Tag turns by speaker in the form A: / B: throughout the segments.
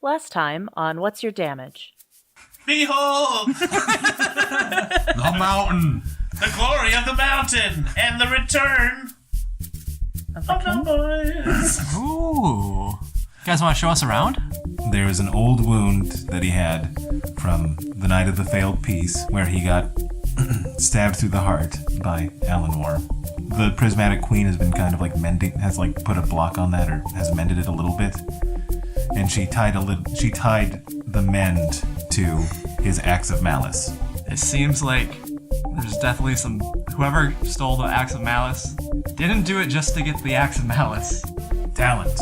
A: Last time on What's Your Damage?
B: Behold!
C: The mountain!
B: The glory of the mountain! And the return
A: Of the
B: of
A: king?
B: the boys!
D: Ooh. You guys want to show us around?
C: There is an old wound that he had from the night of the failed peace, where he got stabbed through the heart by Alinor. The prismatic queen has been kind of like mending, has like put a block on that, or has mended it a little bit. And she tied the mend to his acts of malice.
D: It seems like there's definitely some... Whoever stole the Axe of Malice didn't do it just to get the Axe of Malice.
C: Talent.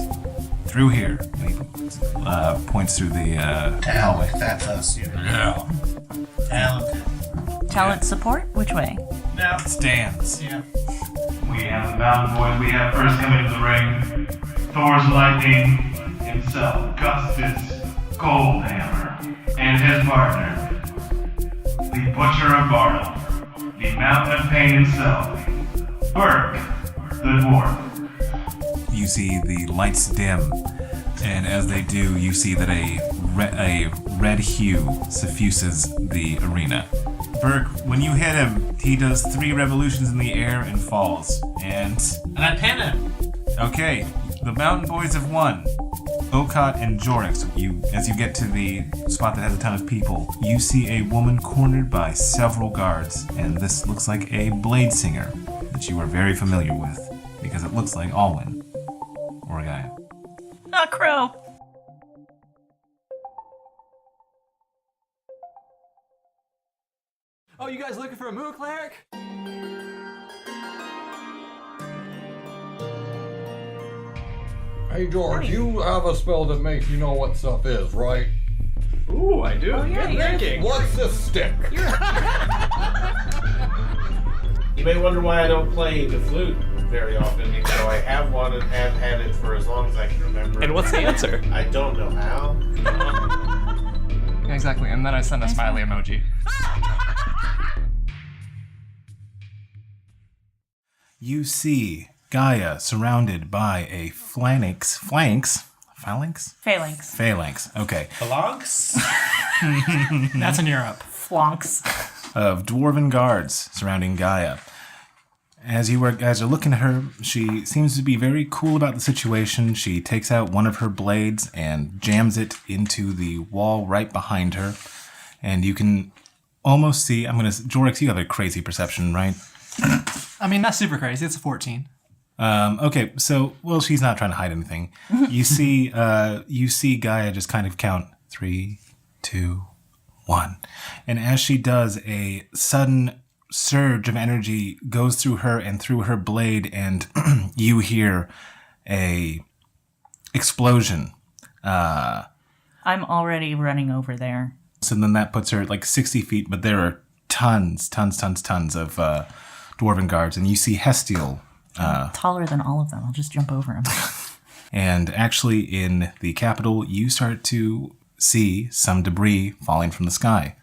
C: Through here. And he points through the hallway.
B: That's us, you know.
C: Yeah.
B: Talented.
A: Talent support? Which way?
B: Now,
C: Stands.
B: yeah.
E: We have the Mountain Boys. We have first coming to the ring, Thor's Lightning himself, Gus's Goldhammer, and his partner, the Butcher of Bartle, the Mountain of Pain himself, Burke, the Dwarf.
C: You see the lights dim, and as they do, you see that a red hue suffuses the arena. Burke, when you hit him, he does 3 revolutions in the air and falls. And
B: I pin him.
C: okay, the Mountain Boys have won. Okaat and Jorrix, as you get to the spot that has a ton of people, you see a woman cornered by several guards, and this looks like a blade singer that you are very familiar with, because it looks like Alwyn or Gaya.
A: Not Crow.
D: Oh, you guys looking for a Moo Cleric?
F: Hey George, you have a spell that makes you know what stuff is, right?
G: Ooh, I do.
A: yeah,
G: Good
A: you're-
G: thinking.
F: What's this stick?
G: You may wonder why I don't play the flute very often, even though I have one and have had it for as long as I can remember.
H: And what's the answer?
G: I don't know how.
D: Yeah, exactly. And then I send a smiley emoji.
C: You see Gaya surrounded by a phalanx. Okay.
B: Phalanx?
D: That's in Europe.
A: Flonks.
C: Of dwarven guards surrounding Gaya. As you guys are looking at her, she seems to be very cool about the situation. She takes out one of her blades and jams it into the wall right behind her. And you can almost see, Jorrix, you have a crazy perception, right?
D: I mean, that's super crazy. It's a 14.
C: Okay, so, well, she's not trying to hide anything. You see Gaya just kind of count 3, 2, 1. And as she does, a sudden surge of energy goes through her and through her blade, and you hear a explosion.
A: I'm already running over there.
C: So then that puts her like 60 feet, but there are tons of dwarven guards, and you see Hestille.
A: Taller than all of them. I'll just jump over him.
C: And actually in the capital, you start to see some debris falling from the sky.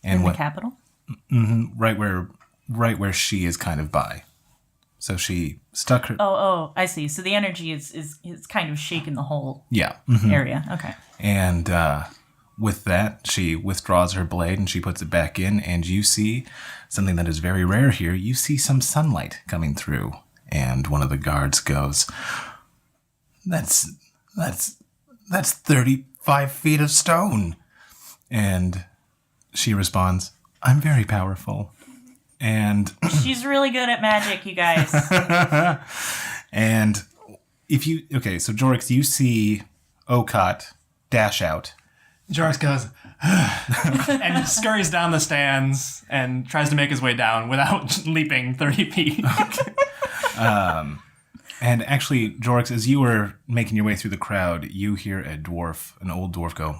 C: And
A: In the capital?
C: right where she is kind of by. So she stuck her...
A: Oh, I see. So the energy is kind of shaking the whole
C: Yeah.
A: area. Okay.
C: And with that, she withdraws her blade and she puts it back in, and you see something that is very rare here. You see some sunlight coming through, and one of the guards goes, That's 35 feet of stone. And she responds, I'm very powerful. And
A: She's really good at magic, you guys.
C: and so Jorrix, you see Okaat dash out.
D: Jorrix goes, and scurries down the stands and tries to make his way down without leaping 30 feet.
C: And actually, Jorrix, as you were making your way through the crowd, you hear an old dwarf go,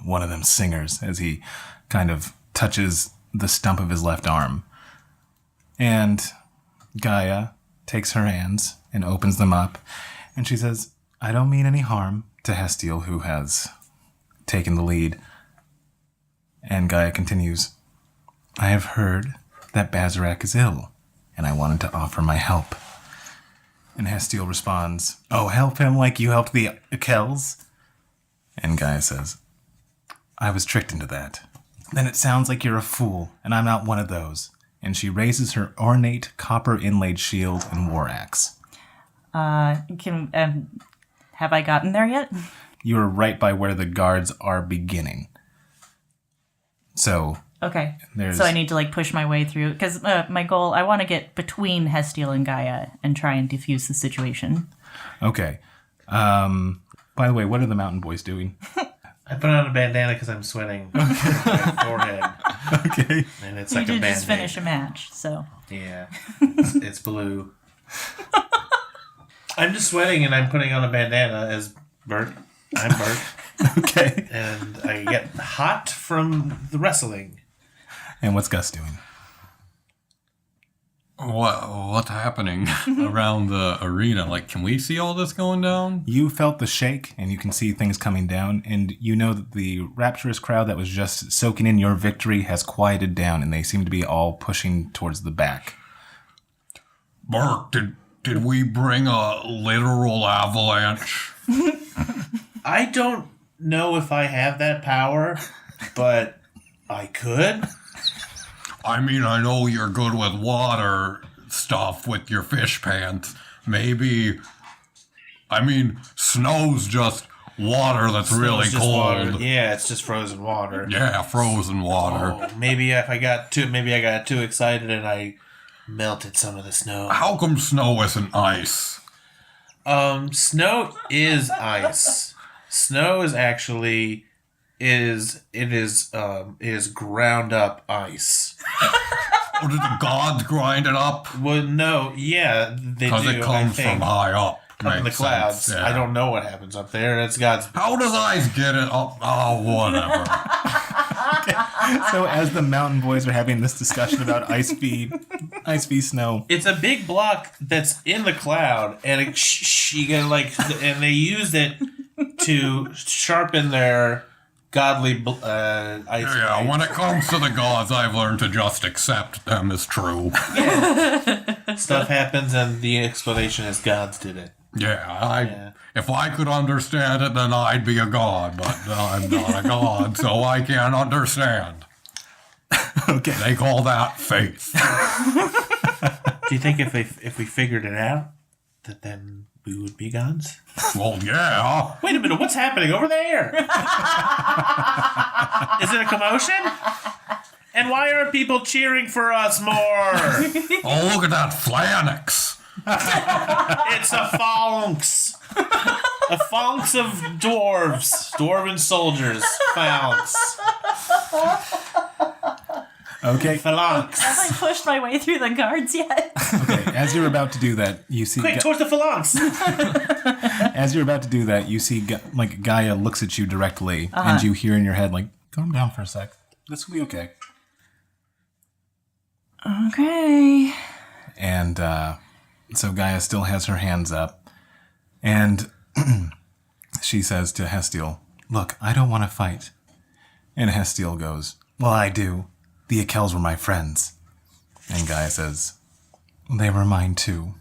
C: one of them singers, as he kind of touches the stump of his left arm. And Gaya takes her hands and opens them up, and she says, I don't mean any harm to Hestille, who has taken the lead. And Gaya continues, I have heard that Bazzerak is ill, and I wanted to offer my help. And Hestille responds, oh, help him like you helped the Kells? And Gaya says, I was tricked into that. Then it sounds like you're a fool, and I'm not one of those. And she raises her ornate copper-inlaid shield and war axe.
A: Have I gotten there yet?
C: You are right by where the guards are beginning. So...
A: Okay. So I need to push my way through, because my goal, I want to get between Hestille and Gaya and try and defuse the situation.
C: Okay. By the way, what are the mountain boys doing?
B: I put on a bandana because I'm sweating on my forehead.
C: Okay.
B: And it's
A: You
B: like a
A: did
B: band-aid.
A: just finish a match, so.
B: Yeah. It's blue. I'm just sweating and I'm putting on a bandana as Burke. I'm Burke.
C: Okay.
B: And I get hot from the wrestling.
C: And what's Gus doing?
H: What's happening around the arena? Can we see all this going down?
C: You felt the shake, and you can see things coming down, and you know that the rapturous crowd that was just soaking in your victory has quieted down, and they seem to be all pushing towards the back.
H: Burke, did we bring a literal avalanche?
B: I don't know if I have that power, but I could.
H: I mean, I know you're good with water stuff with your fish pants. Maybe, snow's just water that's really
B: It's just
H: cold.
B: water. Yeah, it's just frozen water.
H: Yeah, frozen water.
B: Oh, maybe if I got too excited and I melted some of the snow.
H: How come snow isn't ice?
B: Snow is ice. Snow is actually is ground up ice.
H: Or did the gods grind it up?
B: Well, no, yeah, they do.
H: Because it comes from high up.
B: Up in the
H: Makes
B: clouds.
H: sense, yeah.
B: I don't know what happens up there. It's God's.
H: How does ice get it up? Oh, whatever.
C: So as the mountain boys are having this discussion about ice v snow,
B: It's a big block that's in the cloud, and you get and they use it to sharpen their godly ice.
H: Yeah, when it comes to the gods, I've learned to just accept them as true.
B: Stuff happens, and the explanation is gods did it.
H: Yeah, if I could understand it, then I'd be a god, but I'm not a god, so I can't understand.
C: okay.
H: They call that faith.
B: Do you think if we figured it out, that then we would be gods?
H: Well, yeah.
B: Wait a minute, what's happening over there? Is it a commotion? And why aren't people cheering for us more?
H: Oh, look at that phalanx.
B: It's a phalanx. A phalanx of dwarves. Dwarven soldiers. Phalanx.
C: Okay.
B: Phalanx.
A: Have I pushed my way through the guards yet?
C: Okay. As you're about to do that, you see.
B: Quick, towards the phalanx.
C: As you're about to do that, you see Gaya looks at you directly, and you hear in your head "Calm down for a sec. This will be okay."
A: Okay.
C: And so Gaya still has her hands up, and she says to Hestille, "Look, I don't want to fight." And Hestille goes, "Well, I do. The Akels were my friends." And Gaya says, "They were mine too."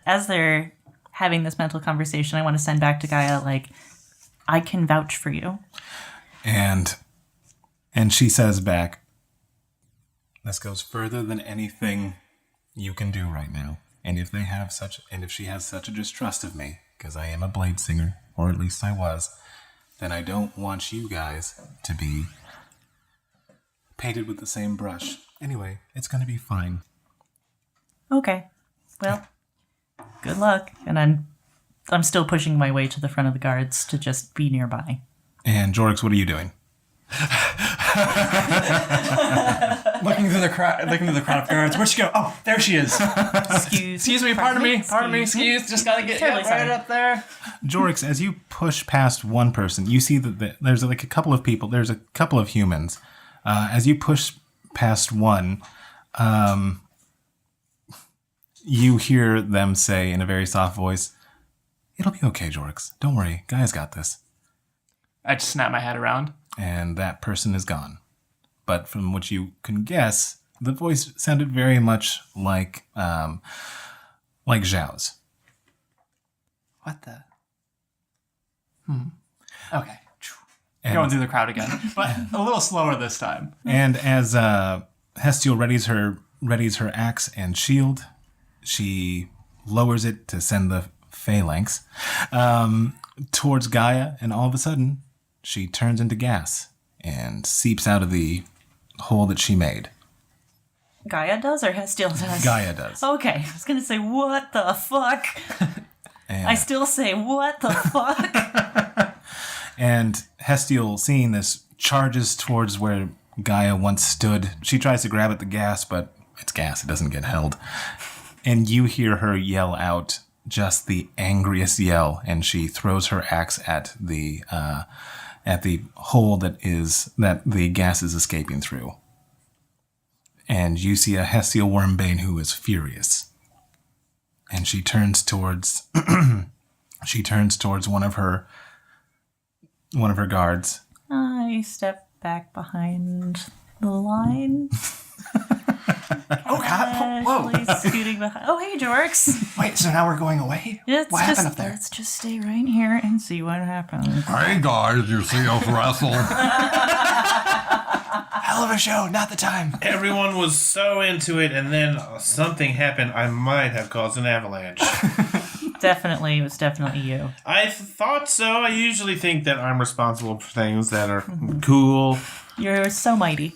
A: As they're having this mental conversation, I want to send back to Gaya, I can vouch for you.
C: And she says back, "This goes further than anything you can do right now. And if she has such a distrust of me, because I am a blade singer, or at least I was, then I don't want you guys to be painted with the same brush. Anyway, it's going to be fine."
A: Okay. Well, good luck. And I'm still pushing my way to the front of the guards to just be nearby.
C: And Jorrix, what are you doing?
D: Looking through the crowd of guards. Where'd she go? Oh, there she is. Excuse me, pardon me. Just gotta get
A: Totally
D: right
A: sorry.
D: up there.
C: Jorrix, as you push past one person, you see that there's a couple of people, there's a couple of humans. As you push past one, you hear them say in a very soft voice, "It'll be okay, Jorrix. Don't worry. Gaya's got this."
D: I just snap my head around.
C: And that person is gone. But from what you can guess, the voice sounded very much like Zhao's.
D: What the? Okay. going through the crowd again, but a little slower this time.
C: And as Hestille readies her axe and shield, she lowers it to send the phalanx towards Gaya, and all of a sudden, she turns into gas and seeps out of the hole that she made.
A: Gaya does or Hestille does?
C: Gaya does.
A: Okay, I was gonna say, what the fuck?
C: And,
A: I still say, what the fuck?
C: and Hestille, seeing this, charges towards where Gaya once stood. She tries to grab at the gas, but it's gas. It doesn't get held. And you hear her yell out just the angriest yell, and she throws her axe at the hole that the gas is escaping through. And you see a Hestille Wormbane who is furious. And she turns towards one of her guards.
A: I step back behind the line.
D: Oh, God. Whoa.
A: Casually scooting behind. Oh, hey, Jorrix.
D: Wait, so now we're going away? What happened up there?
A: Let's just stay right here and see what happens.
H: Hey guys, you see us wrestle?
D: Hell of a show, not the time.
B: Everyone was so into it, and then something happened. I might have caused an avalanche.
A: Definitely, it was definitely you.
B: I thought so. I usually think that I'm responsible for things that are cool.
A: You're so mighty.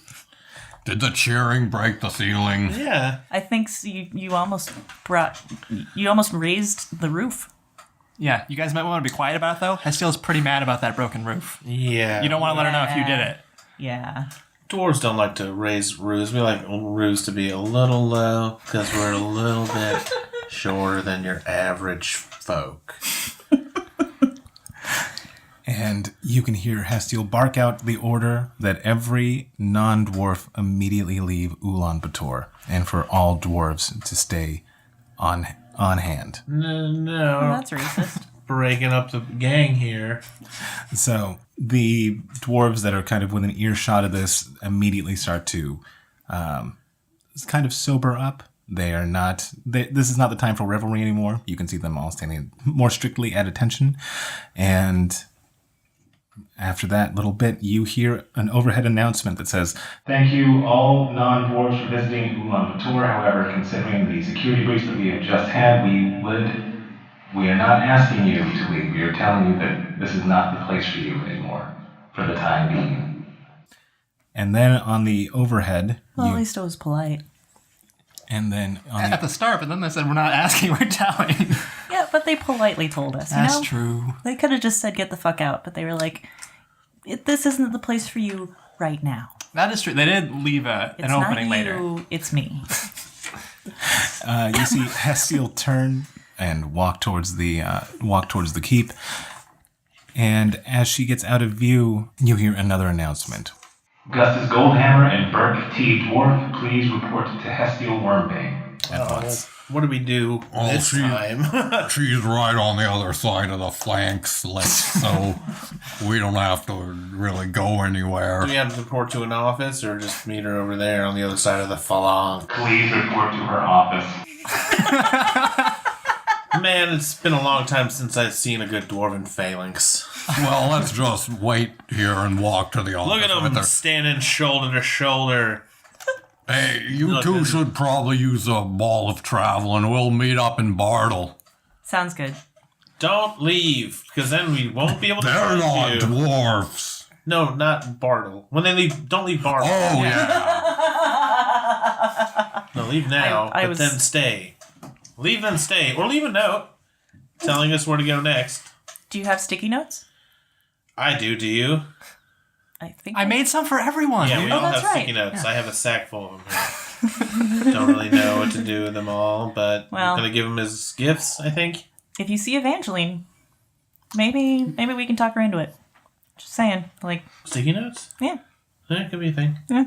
H: Did the cheering break the ceiling?
B: Yeah.
A: I think you almost raised the roof.
D: Yeah, you guys might want to be quiet about it, though. Hestille's pretty mad about that broken roof.
B: Yeah.
D: You don't want to let her know if you did it.
A: Yeah.
B: Dwarves don't like to raise roofs. We like roofs to be a little low because we're a little bit shorter than your average folk.
C: And you can hear Hestille bark out the order that every non-dwarf immediately leave Ulaan Bator, and for all dwarves to stay on hand.
B: No.
A: Oh, that's racist.
B: Breaking up the gang here.
C: So the dwarves that are kind of within earshot of this immediately start to kind of sober up. They are not. This is not the time for revelry anymore. You can see them all standing more strictly at attention, and after that little bit, you hear an overhead announcement that says,
I: "Thank you, all non-dwarves, for visiting Ulaan Bator. However, considering the security breach that we have just had, we are not asking you to leave. We are telling you that this is not the place for you anymore, for the time being."
C: And then on the overhead,
A: Well, at least it was polite.
C: and then on
D: At the start, but then they said, we're not asking, we're telling.
A: Yeah, but they politely told us.
D: That's
A: you know?
D: true.
A: They could have just said, get the fuck out. But they were like, this isn't the place for you right now.
D: That is true. They did leave an opening
A: not
D: later.
A: you, it's me.
C: you see Hestille turn and walk towards the keep. And as she gets out of view, you hear another announcement.
I: Gus's Goldhammer and Burke T. Dwarf, please report to Hestille Wormbane.
C: At once.
B: What do we do this time?
H: She's right on the other side of the flanks, so we don't have to really go anywhere.
B: Do we have to report to an office or just meet her over there on the other side of the phalanx?
I: Please report to her office.
B: Man, it's been a long time since I've seen a good dwarven phalanx.
H: Well, let's just wait here and walk to the office.
B: Look at
H: with
B: them
H: her.
B: standing shoulder to shoulder.
H: Hey, you two should probably use a ball of travel, and we'll meet up in Bartle.
A: Sounds good.
B: Don't leave, because then we won't be able to
H: They're
B: find
H: not
B: you.
H: dwarfs.
B: No, not Bartle. When they leave, don't leave Bartle.
H: Oh, yeah.
B: No, leave now,
A: I
B: but
A: was-
B: then stay. Leave, then stay. Or leave a note telling us where to go next.
A: Do you have sticky notes?
B: I do you?
A: I think
D: I made some for everyone.
B: Yeah, we all
A: that's
B: have sticky
A: right.
B: notes. I have a sack full of them here. Don't really know what to do with them all, but
A: Well-
B: I'm going to give them as gifts, I think.
A: if you see Evangeline, maybe we can talk her into it. Just saying. Like,
B: Sticky notes?
A: yeah.
B: That could be a thing.
A: Yeah.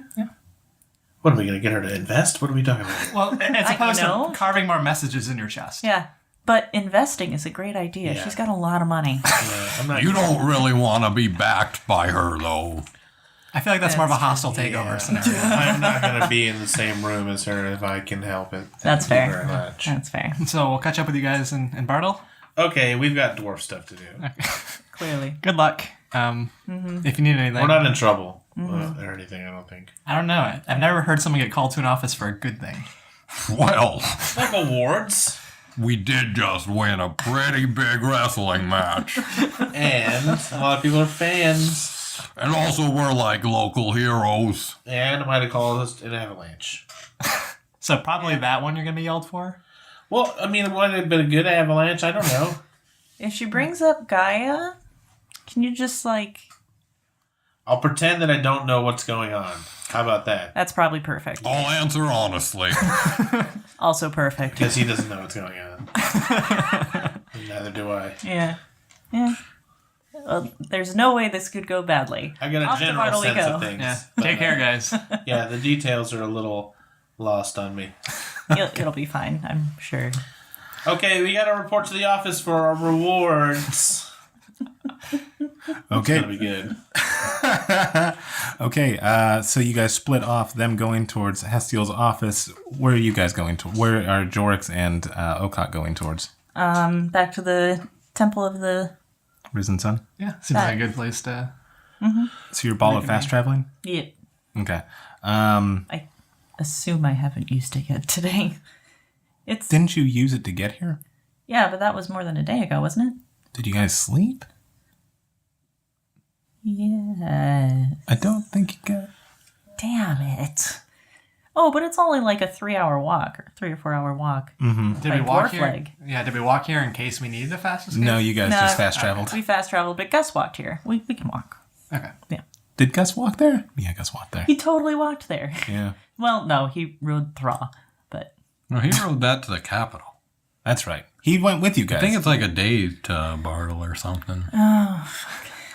B: What, are we going to get her to invest? What are we talking about?
D: Well, as opposed
A: know.
D: to carving more messages in your chest.
A: Yeah. But investing is a great idea.
B: Yeah.
A: She's got a lot of money.
B: Yeah, I'm not
H: You don't really want to be backed by her, though.
D: I feel like that's more of a
A: That's-
D: hostile takeover scenario.
B: I'm not going to be in the same room as her if I can help it.
A: That's
B: Thank you
A: fair.
B: very much.
A: That's fair.
D: So we'll catch up with you guys in Bartle.
B: Okay, we've got dwarf stuff to do.
A: Clearly.
D: Good luck. If you need anything.
B: We're not in trouble or anything, I don't think.
D: I don't know. I've never heard someone get called to an office for a good thing.
H: Well,
B: Like awards.
H: we did just win a pretty big wrestling match.
B: And a lot of people are fans.
H: And also, we're like local heroes.
B: And it might have called us an avalanche.
D: So probably that one you're going to be yelled for?
B: Well, I mean, it might have been a good avalanche. I don't know.
A: If she brings up Gaya, can you just like...
B: I'll pretend that I don't know what's going on. How about that?
A: That's probably perfect.
H: I'll answer honestly.
A: Also perfect.
B: Because he doesn't know what's going on. Neither do I.
A: Yeah. Yeah. Well, there's no way this could go badly.
B: I got a
A: Off to
B: general
A: Bartle we
B: sense
A: go.
B: of things.
D: Yeah.
B: but,
D: Take care, guys.
B: Yeah, the details are a little lost on me.
A: It'll be fine, I'm sure.
B: Okay, we got to report to the office for our rewards.
C: Okay.
B: It's gonna be good.
C: Okay, so you guys split off, them going towards Hestille's office. Where are you guys going to? Where are Jorrix and Okaat going towards?
A: Back to the Temple of the...
C: Risen Sun?
D: Yeah, seems like a good place to...
C: So your ball of fast traveling?
A: Yeah.
C: Okay.
A: I assume I haven't used it yet today. It's...
C: Didn't you use it to get here?
A: Yeah, but that was more than a day ago, wasn't it?
C: Did you guys sleep?
A: Yeah.
C: I don't think you got...
A: Damn it. Oh, but it's only like a 3-hour walk, or 3 or 4 hour walk.
D: Did we
A: Like
D: walk
A: dwarf
D: here?
A: leg.
D: Yeah, did we walk here in case we need the fastest escape?
C: No, you guys just fast traveled.
A: We fast traveled, but Gus walked here. We can walk.
D: Okay.
A: Yeah.
C: Did Gus walk there? Yeah, Gus walked there.
A: He totally walked there.
C: Yeah.
A: Well, no, he rode Thraw, but...
H: No, he rode that to the capital.
C: That's right. He went with you guys.
H: I think it's like a day to Bartle or something.
A: Oh,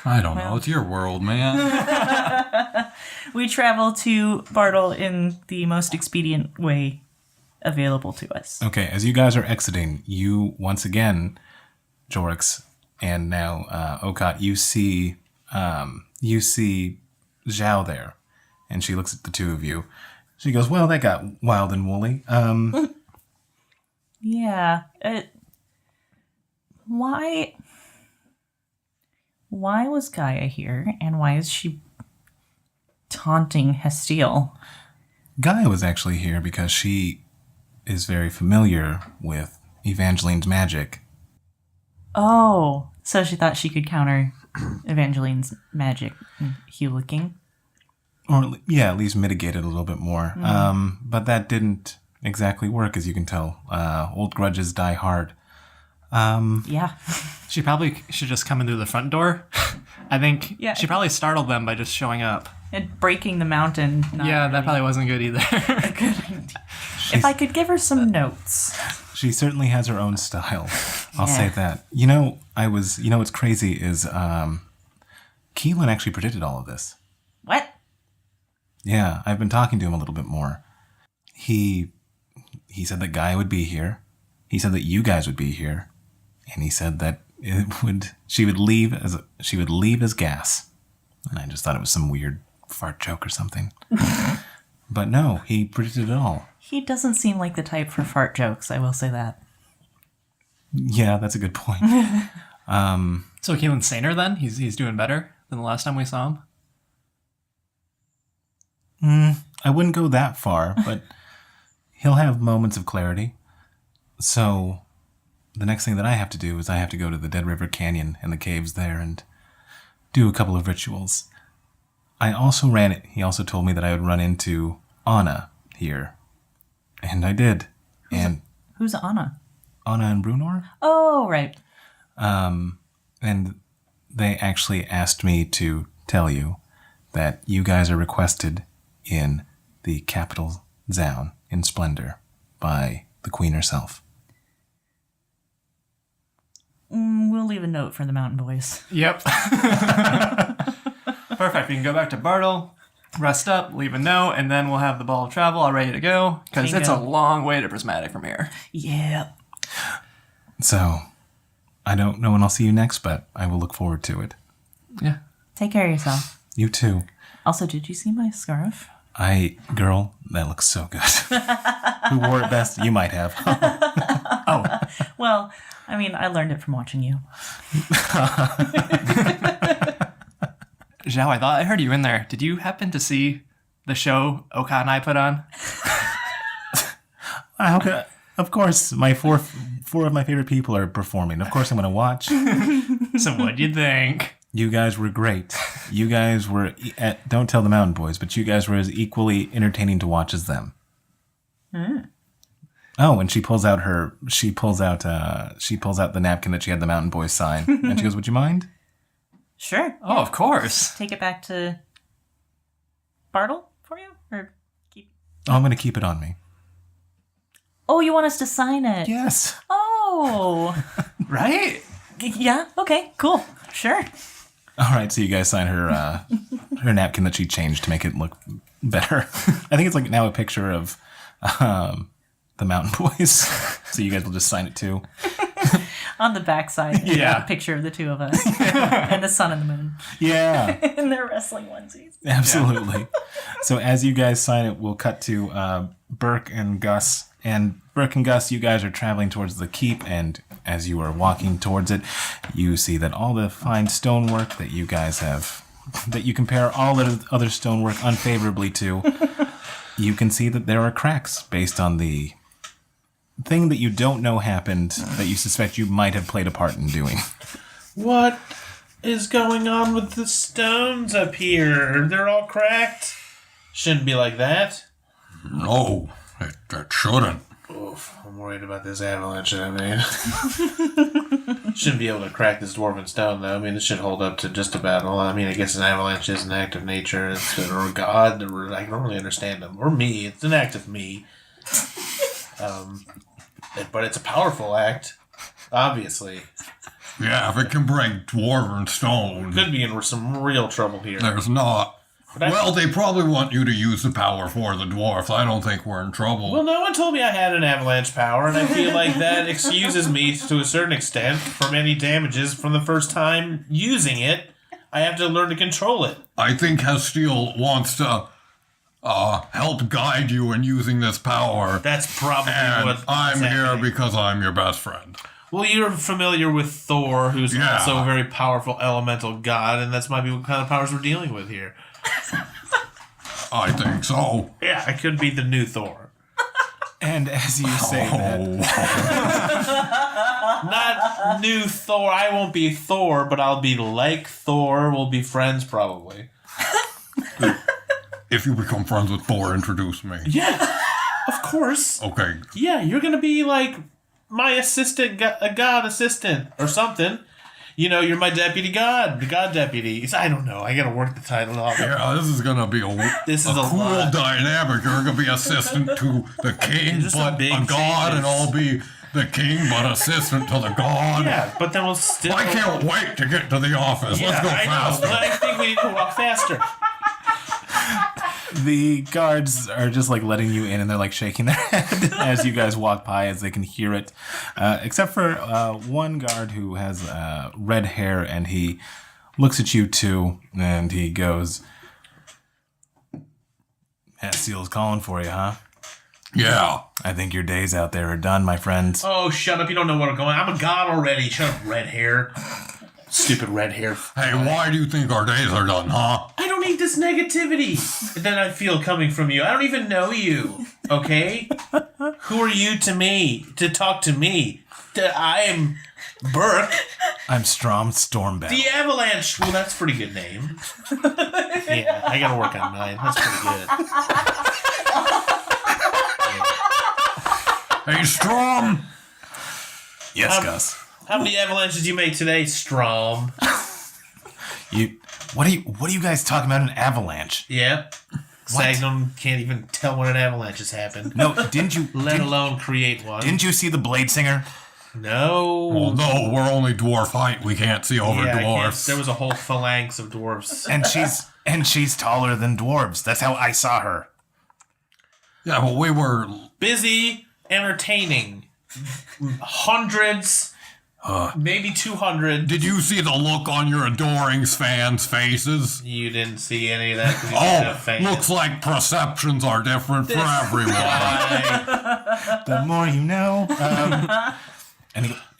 H: I don't know. It's your world, man.
A: we travel to Bartle in the most expedient way available to us.
C: Okay, as you guys are exiting, you once again, Jorrix, and now Okaat, you see Zhao there, and she looks at the two of you. She goes, "Well, that got wild and woolly."
A: Yeah. Why was Gaya here, and why is she taunting Hestille?
C: Gaya was actually here because she is very familiar with Evangeline's magic.
A: Oh, so she thought she could counter Evangeline's magic and heal a king?
C: Or, yeah, at least mitigate it a little bit more. But that didn't exactly work, as you can tell. Old grudges die hard.
A: Yeah.
D: She probably should just come in through the front door. I think
A: Yeah.
D: she probably startled them by just showing up.
A: And breaking the mountain. not
D: Yeah, that
A: really
D: probably wasn't good either.
A: a good idea. If I could give her some notes.
C: She certainly has her own style. I'll
A: Yeah.
C: say that. You know what's crazy is Keelan actually predicted all of this.
A: What?
C: Yeah, I've been talking to him a little bit more. He said that Guy would be here. He said that you guys would be here, and he said that she would leave as gas. And I just thought it was some weird fart joke or something. But no, he predicted it all.
A: He doesn't seem like the type for fart jokes, I will say that.
C: Yeah, that's a good point.
D: So Keelan's saner then? He's doing better than the last time we saw him?
C: I wouldn't go that far, but he'll have moments of clarity. So the next thing that I have to do is I have to go to the Dead River Canyon and the caves there and do a couple of rituals. He also told me that I would run into Anna here. And I did. And
A: Who's Anna?
C: Anna and Brunor?
A: Oh, right.
C: And they actually asked me to tell you that you guys are requested in the capital Zaun in splendor by the queen herself.
A: We'll leave a note for the mountain boys.
D: Yep. Perfect. We can go back to Bartle, rest up, leave a note, and then we'll have the ball of travel all ready to go. Because it's a long way to Prismatic from here.
A: Yeah.
C: So, I don't know when I'll see you next, but I will look forward to it.
D: Yeah.
A: Take care of yourself.
C: You too.
A: Also, did you see my scarf?
C: Girl, that looks so good. Who wore it best? You might have.
D: Oh.
A: Well, I mean, I learned it from watching you.
D: Zhao, I thought I heard you in there. Did you happen to see the show Okaat and I put on?
C: Of course, four of my favorite people are performing. Of course I'm going to watch.
D: So what'd you think?
C: You guys were great. You guys were, don't tell the Mountain Boys, but you guys were as equally entertaining to watch as them. Oh, and she pulls out the napkin that she had the Mountain Boys sign. And she goes, would you mind?
A: Sure.
D: Oh, of course.
A: Take it back to Bartle for you? Or keep...
C: Oh, I'm going to keep it on me.
A: Oh, you want us to sign it?
C: Yes.
A: Oh.
D: Right?
A: Yeah, okay, cool. Sure.
C: All right, so you guys sign her napkin that she changed to make it look better. I think it's like now a picture of the Mountain Boys. So you guys will just sign it too.
A: On the backside,
D: Yeah.
A: a picture of the two of us. And the sun and the moon.
C: Yeah.
A: In their wrestling onesies.
C: Absolutely. So as you guys sign it, we'll cut to Burke and Gus. And Burke and Gus, you guys are traveling towards the keep, and as you are walking towards it, you see that all the fine stonework that you guys have, that you compare all the other stonework unfavorably to, you can see that there are cracks based on the thing that you don't know happened that you suspect you might have played a part in doing.
B: What is going on with the stones up here? They're all cracked. Shouldn't be like that.
H: No, it shouldn't.
B: Oof, I'm worried about this avalanche that I made. Shouldn't be able to crack this dwarven stone, though. I mean, this should hold up to just about all. I mean, I guess an avalanche is an act of nature, or God, or I don't really understand them. Or me. It's an act of me. But it's a powerful act, obviously.
H: Yeah, if it can break dwarven stone,
B: Could be in some real trouble here.
H: there's not.
B: But
H: Well, they probably want you to use the power for the dwarfs. I don't think we're in trouble.
B: Well, no one told me I had an avalanche power, and I feel like that excuses me to a certain extent from any damages from the first time using it. I have to learn to control it.
H: I think Hestille wants to help guide you in using this power.
B: That's probably
H: And
B: what
H: I'm here
B: happening.
H: because I'm your best friend.
B: Well, you're familiar with Thor, who's
H: Yeah.
B: also a very powerful elemental god, and that's might be what kind of powers we're dealing with here.
H: I think so.
B: Yeah, I could be the new Thor.
C: And as you say that,
B: Not new Thor. I won't be Thor, but I'll be like Thor. We'll be friends, probably.
H: If you become friends with Thor, introduce me.
B: Yeah, of course.
H: Okay.
B: Yeah, you're gonna be like my assistant, a god assistant or something. You know, you're my deputy god, the god deputy. I don't know. I gotta work the title off.
H: Yeah, this is gonna be
B: This
H: a
B: is a
H: cool
B: lot.
H: dynamic. You're gonna be assistant to the king,
B: Just some
H: but
B: big
H: a god,
B: changes.
H: and I'll be the king, but assistant to the god.
B: Yeah, but then we'll still.
H: I can't wait to get to the office.
B: Yeah,
H: Let's go
B: I
H: faster.
B: know. I think we need to walk faster.
C: the guards are just like letting you in, and they're like shaking their head as you guys walk by, as they can hear it. Except for one guard who has red hair, and he looks at you too, and he goes, Hestille's calling for you, huh?
H: Yeah.
C: I think your days out there are done, my friends.
B: Oh, shut up. You don't know where I'm going. I'm a god already. Shut up, red hair. Stupid red hair.
H: Hey, why do you think our days are done, huh?
B: I don't need this negativity that I feel coming from you. I don't even know you, okay? Who are you to me, to talk to me? I am Burke.
C: I'm Strom Stormbound.
B: The Avalanche. Well, that's a pretty good name. Yeah, I gotta work on mine. That's pretty good.
H: Hey, Strom.
C: Yes, Gus.
B: How many avalanches did you make today, Strom?
C: What are you guys talking about? An avalanche?
B: Yeah. Sagnum can't even tell when an avalanche has happened.
C: No, didn't you?
B: Let alone create one.
C: Didn't you see the Blade Singer?
B: No.
H: Well, no, we're only dwarf height. We can't see over
B: I can't-
H: dwarfs.
B: There was a whole phalanx of dwarfs.
C: And she's taller than dwarves. That's how I saw her.
H: Yeah, but we were.
B: Busy entertaining. Hundreds, maybe 200.
H: Did you see the look on your adoring fans' faces?
B: You didn't see any of that because you didn't have
H: Oh,
B: fans.
H: looks like perceptions are different for everyone.
C: The more you know.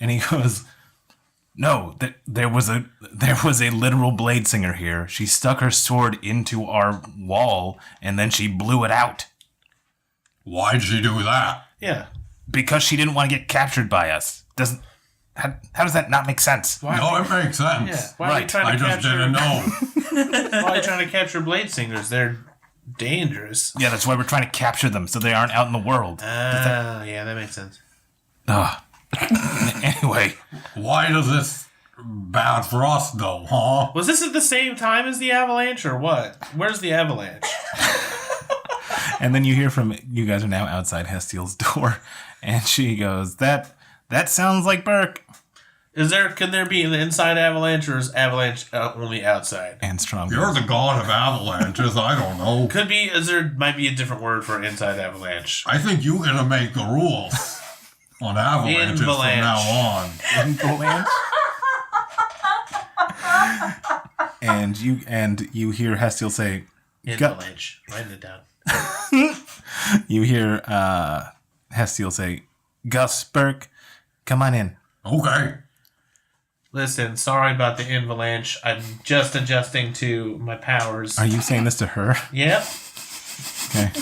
C: And he goes, No, there was a literal blade singer here. She stuck her sword into our wall, and then she blew it out.
H: Why'd she do that?
B: Yeah.
C: Because she didn't want to get captured by us. How does that not make sense?
H: No, it makes sense.
B: Yeah. Why are you trying
H: I
B: to
H: just
B: capture?
H: didn't know.
B: Why are you trying to capture blade singers? They're dangerous.
C: Yeah, that's why we're trying to capture them so they aren't out in the world.
B: Yeah, that makes sense.
C: Anyway.
H: Why does this bad for us, though, huh?
B: Was this at the same time as the avalanche, or what? Where's the avalanche?
C: And then you hear from, you guys are now outside Hestille's door, and she goes, that sounds like Burke.
B: Could there be an inside avalanche, or is avalanche only outside?
C: And Strong.
H: You're the god of avalanches. I don't know.
B: Could be. Might be a different word for inside avalanche.
H: I think you're gonna make the rules on avalanches from now on.
C: Avalanche. And you hear Hestille say,
B: Avalanche. Write it down.
C: You hear Hestille say, Gus, Burke, come on in.
H: Okay.
B: Listen, sorry about the avalanche. I'm just adjusting to my powers.
C: Are you saying this to her?
B: Yep.
C: Okay.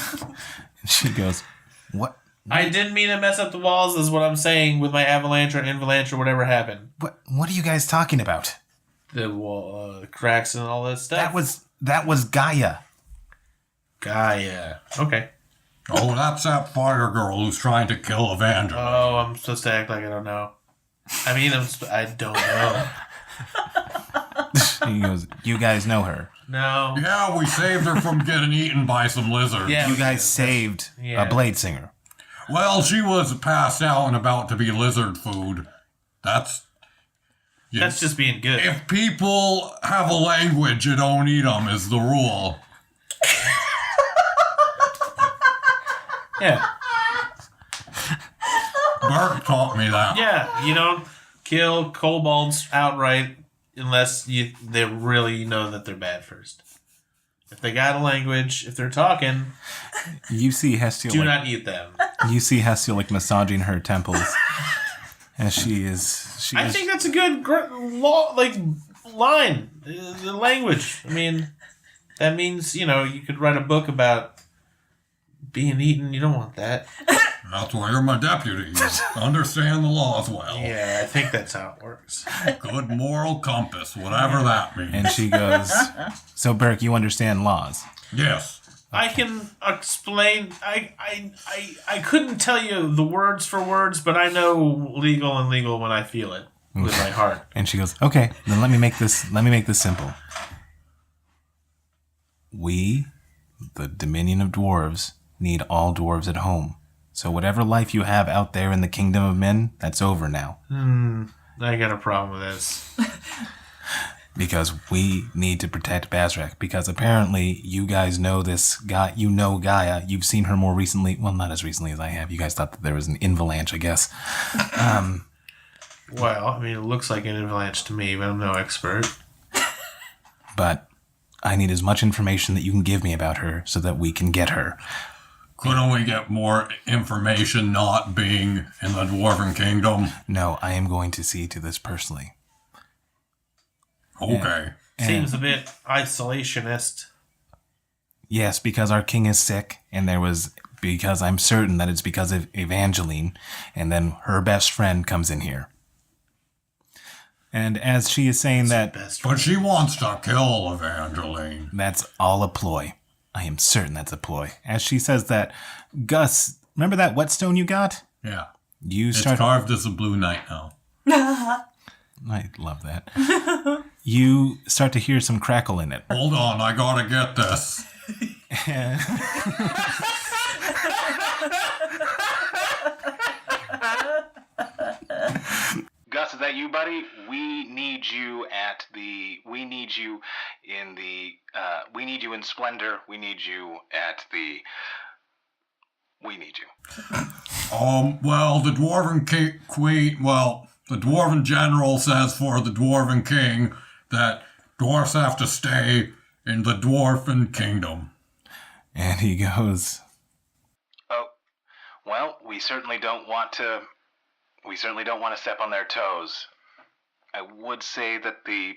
C: And she goes, what?
B: I didn't mean to mess up the walls, is what I'm saying, with my avalanche or avalanche or whatever happened.
C: What are you guys talking about?
B: The wall, cracks and all this stuff.
C: That was Gaya.
B: Gaya. Okay.
H: Oh, that's that fire girl who's trying to kill Evangeline.
B: Oh, I'm supposed to act like I don't know. I mean, I don't know.
C: He goes, you guys know her.
B: No.
H: Yeah, we saved her from getting eaten by some lizards.
B: Yeah,
C: You guys saved a blade singer.
H: Well, she was passed out and about to be lizard food. That's
B: just being good.
H: If people have a language, you don't eat them, is the rule.
B: Yeah.
H: Burke taught me that.
B: Yeah, you don't kill kobolds outright unless they really know that they're bad first. If they got a language, if they're talking,
C: You see Hestille
B: do not eat them.
C: You see Hestille massaging her temples. As she
B: I think that's a good line. The language. I mean, that means, you could write a book about being eaten. You don't want that.
H: That's why you're my deputy. You understand the laws well.
B: Yeah, I think that's how it works.
H: Good moral compass, whatever that means.
C: And she goes, so Burke, you understand laws?
H: Yes.
B: I can explain. I couldn't tell you the words for words, but I know legal and legal when I feel it with my heart.
C: And she goes, okay, then let me make this simple. We, the Dominion of Dwarves, need all dwarves at home. So whatever life you have out there in the kingdom of men, that's over now.
B: I got a problem with this.
C: Because we need to protect Bazzerak. Because apparently you guys know this guy. You know Gaya. You've seen her more recently. Well, not as recently as I have. You guys thought that there was an avalanche, I guess.
B: Well, I mean, it looks like an avalanche to me, but I'm no expert.
C: But I need as much information that you can give me about her so that we can get her.
H: Couldn't we get more information not being in the Dwarven Kingdom?
C: No, I am going to see to this personally.
H: Okay.
B: Seems a bit isolationist.
C: Yes, because our king is sick, and because I'm certain that it's because of Evangeline, and then her best friend comes in here. And as she is saying that...
H: But she wants to kill Evangeline.
C: That's all a ploy. I am certain that's a ploy. As she says that, Gus, remember that whetstone you got?
H: Yeah.
C: It's
H: carved as a blue knight now.
C: I love that. You start to hear some crackle in it.
H: Hold on, I gotta get this.
I: Gus, is that you, buddy? We need you in Splendor. We need you.
H: Well, the Dwarven the Dwarven General says for the Dwarven King that dwarfs have to stay in the Dwarven Kingdom.
C: And he goes,
I: Oh, well, we certainly don't want to step on their toes. I would say that the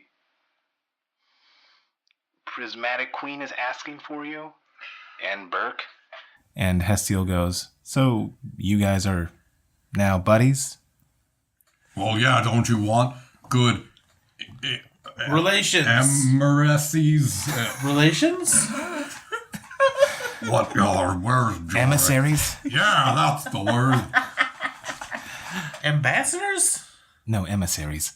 I: Prismatic Queen is asking for you, and Burke.
C: And Hestille goes, so you guys are now buddies?
H: Well, yeah, don't you want good
B: Relations.
H: emissaries?
B: Relations?
H: What? Where's Jorrix?
C: Emissaries?
H: Yeah, that's the word.
B: Ambassadors?
C: No, emissaries.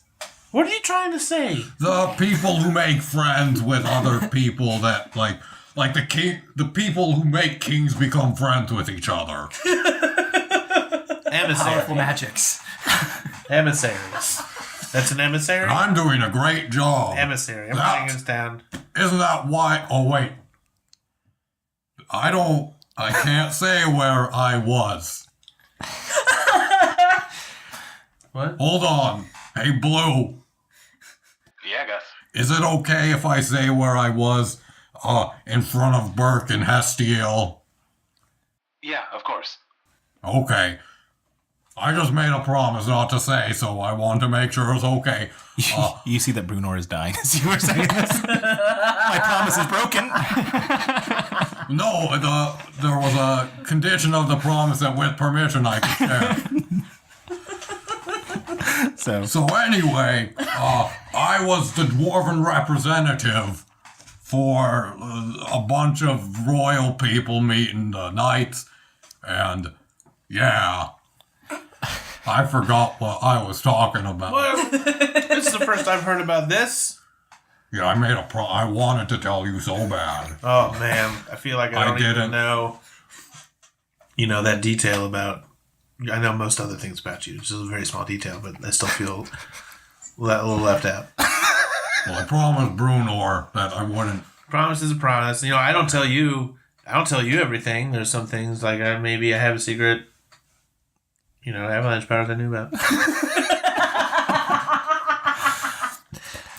B: What are you trying to say?
H: The people who make friends with other people that, like the people who make kings become friends with each other.
B: Emissary.
D: Powerful magics.
B: Emissaries. That's an emissary?
H: I'm doing a great job.
B: Emissary. I'm
H: That-
B: writing this down.
H: Isn't that why? Oh, wait. I can't say where I was.
B: What?
H: Hold on. Hey, Blue.
I: Yeah, Gus.
H: Is it okay if I say where I was in front of Burke and Hestille?
I: Yeah, of course.
H: Okay. I just made a promise not to say, so I want to make sure it's okay.
C: You see that Brunor is dying as you were saying this. My promise is broken.
H: No, there was a condition of the promise that with permission I could share. So anyway, I was the Dwarven representative for a bunch of royal people meeting the knights, and yeah, I forgot what I was talking about.
B: Well, this is the first I've heard about this.
H: Yeah, I made I wanted to tell you so bad.
B: Oh, man. I feel like I don't even know, that detail about... I know most other things about you. It's just a very small detail, but I still feel a little left out.
H: Well, I promised Brunor that I wouldn't.
B: Promise is a promise. I don't tell you everything. There's some things like maybe I have a secret, avalanche powers I knew about.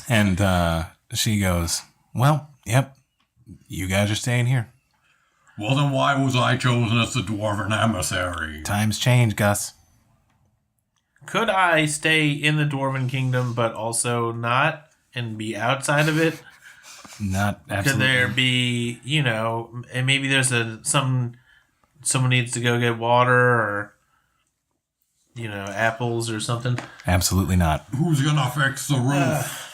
C: And she goes, well, yep, you guys are staying here.
H: Well, then why was I chosen as the Dwarven emissary?
C: Times change, Gus.
B: Could I stay in the Dwarven Kingdom, but also not, and be outside of it?
C: Not absolutely.
B: Could there be, and maybe there's someone needs to go get water or, apples or something?
C: Absolutely not.
H: Who's gonna fix the roof?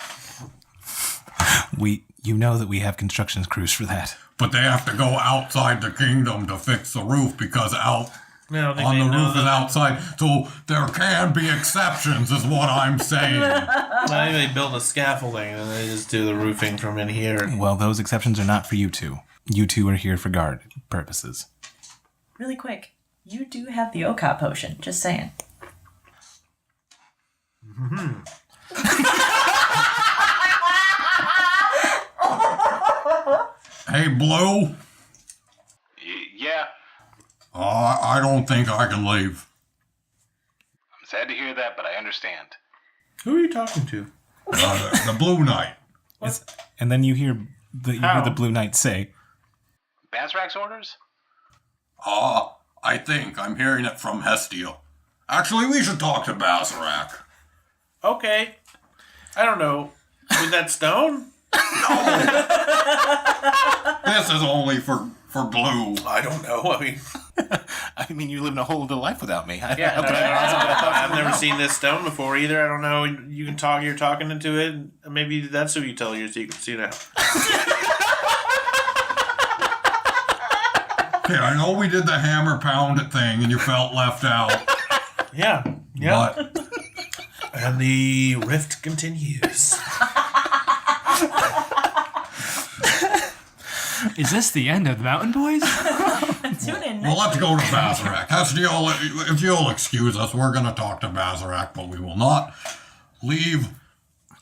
C: You know that we have construction crews for that.
H: But they have to go outside the kingdom to fix the roof because on the roof and outside. So there can be exceptions, is what I'm saying.
B: Maybe they build a scaffolding and they just do the roofing from in here.
C: Well, those exceptions are not for you two. You two are here for guard purposes.
A: Really quick, you do have the Okaat potion. Just saying.
B: Mm-hmm.
H: Hey, Blue.
I: Yeah.
H: I don't think I can leave.
I: I'm sad to hear that, but I understand.
B: Who are you talking to?
H: The Blue Knight.
C: And then you hear the Blue Knight say,
I: Bazzerak's orders?
H: I think I'm hearing it from Hestille. Actually, we should talk to Bazzerak.
B: Okay. I don't know. With that stone?
H: This is only for Blue.
B: I don't know.
C: I mean, you live in a whole other life without me.
B: I've never seen this stone before either. I don't know. You can talk. You're talking into it. Maybe that's who you tell your secrets.
H: Okay, I know we did the hammer pound it thing and you felt left out.
B: Yeah.
H: But
B: and the rift continues.
D: Is this the end of the Mountain Boys?
A: Tune in.
H: well, let's go to Bazzerak. Hestille, if you'll excuse us, we're going to talk to Bazzerak, but we will not leave.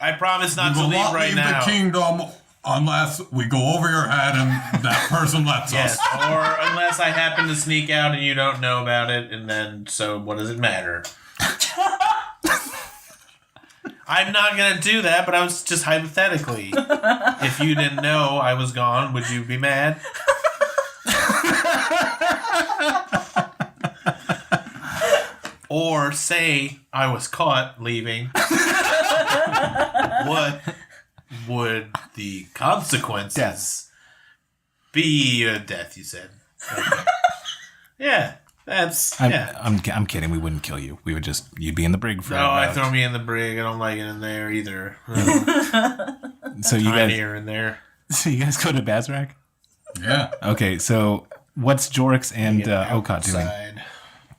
B: I promise not
H: We
B: to
H: will
B: leave
H: not
B: right
H: leave
B: now.
H: the kingdom unless we go over your head and that person lets
B: Yes,
H: us.
B: or unless I happen to sneak out and you don't know about it, and then, so what does it matter? I'm not going to do that, but I was just hypothetically. If you didn't know I was gone, would you be mad? Or say I was caught leaving. What would the consequences be? Death, you said. Okay. Yeah, that's
C: I'm kidding. We wouldn't kill you. We would just you'd be in the brig for.
B: No, throw me in the brig. I don't like it in there either.
C: So you guys
B: here and there.
C: So you guys go to Bazzerak?
H: Yeah.
C: Okay. So what's Jorrix and Okaat doing?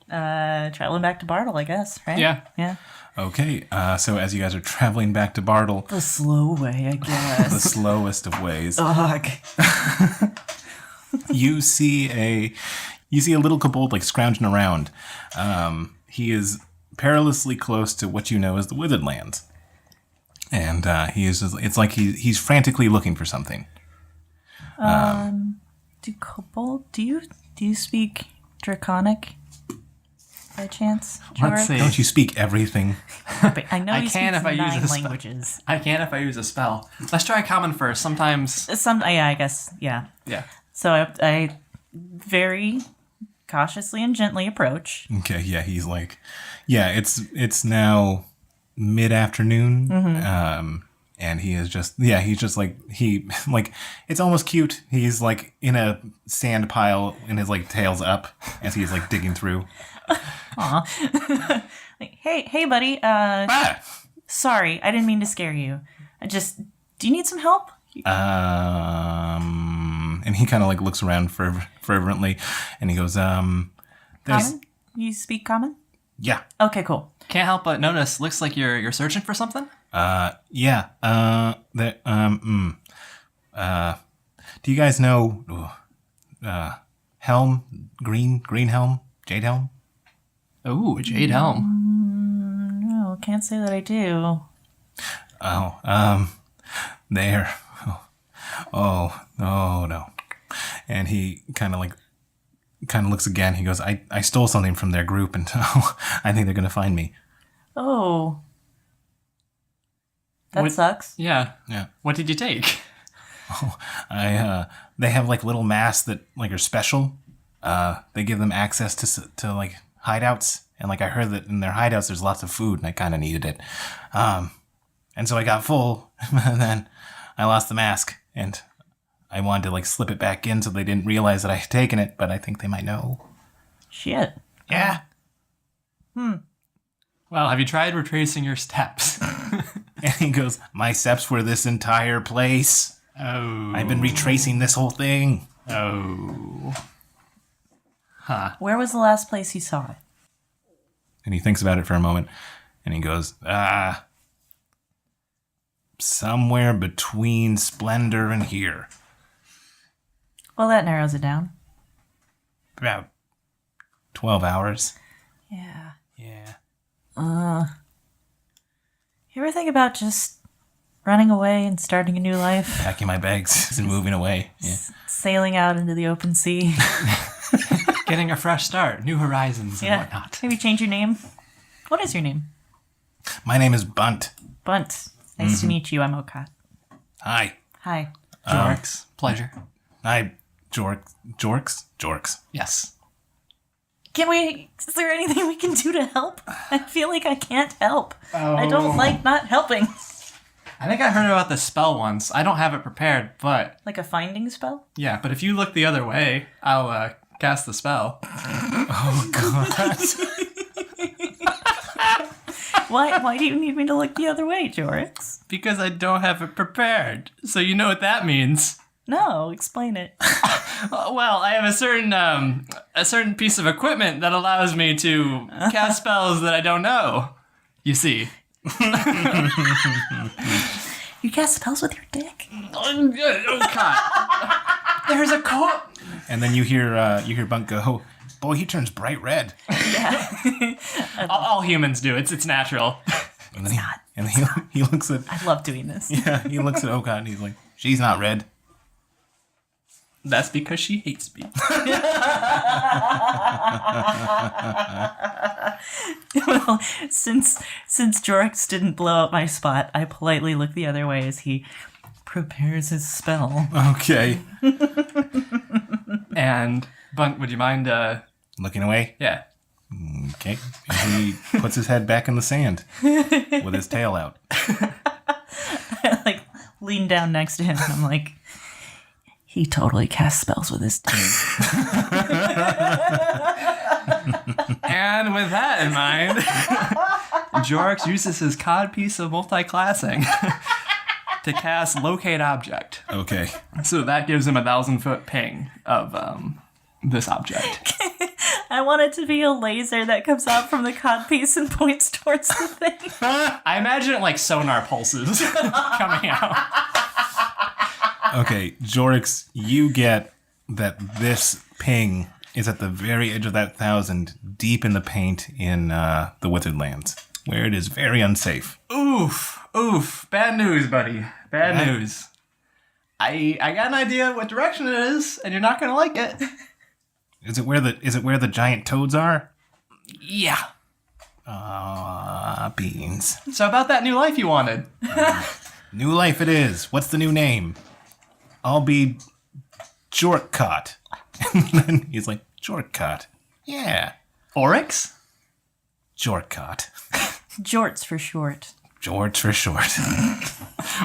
A: Traveling back to Bartle, I guess, right?
D: Yeah.
A: Yeah.
C: Okay. So as you guys are traveling back to Bartle,
A: The slow way, I
C: the
A: guess.
C: slowest of ways,
A: Ugh.
C: you see a little kobold like scrounging around. He is perilously close to what you know as the Withered Lands, and he is. It's like he's frantically looking for something.
A: Do kobold? Do you speak Draconic by chance?
D: Let's
A: Jorrix?
D: see.
C: Don't you speak everything?
A: But I know
D: I
A: he
D: can
A: speaks
D: if I use
A: 9
D: a spell.
A: languages.
D: I can if I use a spell. Let's try common first. Sometimes.
A: Yeah, I guess. Yeah.
D: Yeah.
A: So I very cautiously and gently approach.
C: Okay. Yeah. He's like, yeah. It's now mid-afternoon. And he is just, he's just like, it's almost cute. He's like in a sand pile and his like tail's up as he's like digging through.
A: Aw. Like, hey, buddy. Sorry, I didn't mean to scare you. Do you need some help?
C: And he kind of like looks around fervently and he goes,
A: Common? You speak common?
C: yeah.
A: Okay, cool.
D: Can't help but notice. Looks like you're searching for something.
C: Yeah. Do you guys know, Helm? Green Helm? Jade Helm?
D: Ooh, a jade helm.
A: No, can't say that I do.
C: There. Oh, no. And he kind of looks again. He goes, I stole something from their group and I think they're going to find me.
A: Oh. That
D: What-
A: sucks.
D: Yeah.
C: Yeah.
D: What did you take?
C: They have like little masks that like are special. They give them access to like hideouts. And like I heard that in their hideouts there's lots of food and I kind of needed it. And so I got full and then I lost the mask and I wanted to like slip it back in so they didn't realize that I had taken it, but I think they might know.
A: Shit.
C: Yeah.
D: Well, have you tried retracing your steps?
C: And he goes, my steps were this entire place.
D: Oh.
C: I've been retracing this whole thing.
D: Oh.
A: Where was the last place you saw it?
C: And he thinks about it for a moment and he goes, somewhere between Splendor and here.
A: Well, that narrows it down.
C: About 12 hours.
A: Yeah.
C: Yeah.
A: You ever think about just running away and starting a new life?
C: Packing my bags and moving away. Yeah.
A: Sailing out into the open sea?
D: Getting a fresh start, new horizons and whatnot.
A: Maybe change your name? What is your name?
C: My name is Bunt.
A: Bunt. Nice to meet you. I'm Okaat.
C: Hi.
A: Hi.
D: Jorrix, pleasure.
C: Hi, Jorrix.
D: Yes.
A: Is there anything we can do to help? I feel like I can't help. I don't like not helping.
D: I think I heard about this spell once. I don't have it prepared, but
A: Like a finding spell?
D: yeah. But if you look the other way, I'll cast the spell.
C: Oh, God.
A: Why do you need me to look the other way, Jorrix?
D: Because I don't have it prepared. So you know what that means.
A: No, explain it.
D: Well, I have a certain piece of equipment that allows me to cast spells that I don't know. You see.
A: You cast spells with your dick?
D: Oh God. There's a
C: And then you hear Bunt go, boy, he turns bright red.
D: all humans do. It's natural.
C: And then he looks at
A: I love doing this.
C: he looks at Okaat and he's like, she's not red.
D: That's because she hates me.
A: Well, since Jorrix didn't blow up my spot, I politely look the other way as he prepares his spell.
C: Okay.
D: And Bunt, would you mind?
C: Looking away?
D: Yeah.
C: Okay. And he puts his head back in the sand with his tail out.
A: I like lean down next to him and I'm like, he totally casts spells with his tail.
D: And with that in mind, Jorrix uses his codpiece of multi-classing to cast Locate Object.
C: Okay.
D: So that gives him a 1,000-foot ping of this object.
A: I want it to be a laser that comes out from the codpiece and points towards the thing.
D: I imagine it like sonar pulses coming out.
C: Okay, Jorrix, you get that this ping is at the very edge of that 1,000, deep in the paint in the Withered Lands, where it is very unsafe.
D: Oof. Bad news, buddy. Bad news. I got an idea what direction it is, and you're not gonna like it.
C: Is it where the giant toads are?
D: Yeah.
C: Beans.
D: So about that new life you wanted.
C: New life it is. What's the new name? I'll be Jorkcott. And then he's like, Jorkcott. Yeah.
D: Oryx?
C: Jorkcott.
A: Jorts for short.
C: George for short.